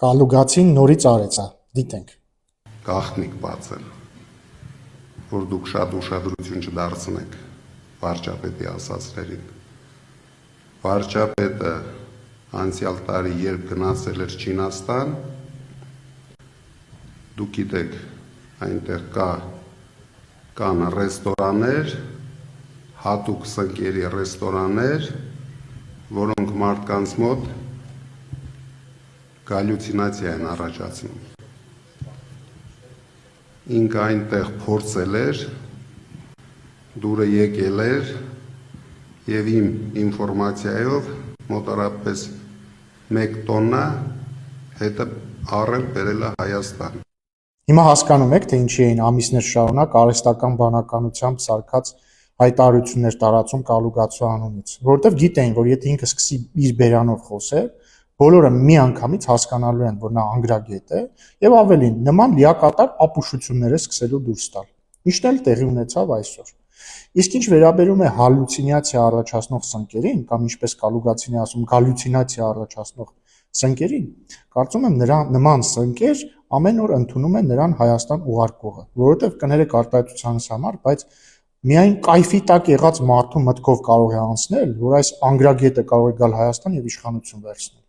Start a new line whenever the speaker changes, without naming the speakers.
Կալուգացին նորից արեց, դիտենք։
Գաղտնիք բացել, որ դուք շատ ուշադրություն չդարձնեք վարչապետի ասածներին։ Վարչապետը անցյալ տարի երբ գնացել էր Չինաստան, դուք գիտեք, այնտեղ կան ռեստորաններ, հատուկ սնկերի ռեստորաններ, որոնք մարդկանց մոտ գալյուցինացիա են առաջացնում։ Ինքը այնտեղ փորձել էր, դուրը եկել էր և իմ ինֆորմացիայով մոտարապես 1 տոննա հետը առել բերել է Հայաստան։
Հիմա հասկանում եք, թե ինչի էին ամիսներ շարունակ արհեստական բանականությամբ սարքած հայտարարություններ տարածում Կալուգացու անունից, որովհետև գիտեին, որ եթե ինքը սկսի իր բերանով խոսել, բոլորը միանգամից հասկանալու են, որ նա անգրագետ է, եւ ավելին, նման լիակատար ապուշություններ է սկսելու դուրս տալ։ Ինչն էլ տեղի ունեցավ այսօր։ Իսկ ինչ վերաբերում է հալյուցինացիա առաջացնող սնկերին, կամ ինչպես Կալուգացին է ասում, գալյուցինացիա առաջացնող սնկերին, կարծում եմ նման սնկեր ամեն օր ընդունում է նրան Հայաստան ուղարկողը, որովհետև կներեք արտահայտությանս համար, բայց միայն կայֆի տակ եղած մարդու մտքով կարող է անցնել, որ այս անգրագետը կարող է գալ Հայաստան եւ իշխանություն վերցնել։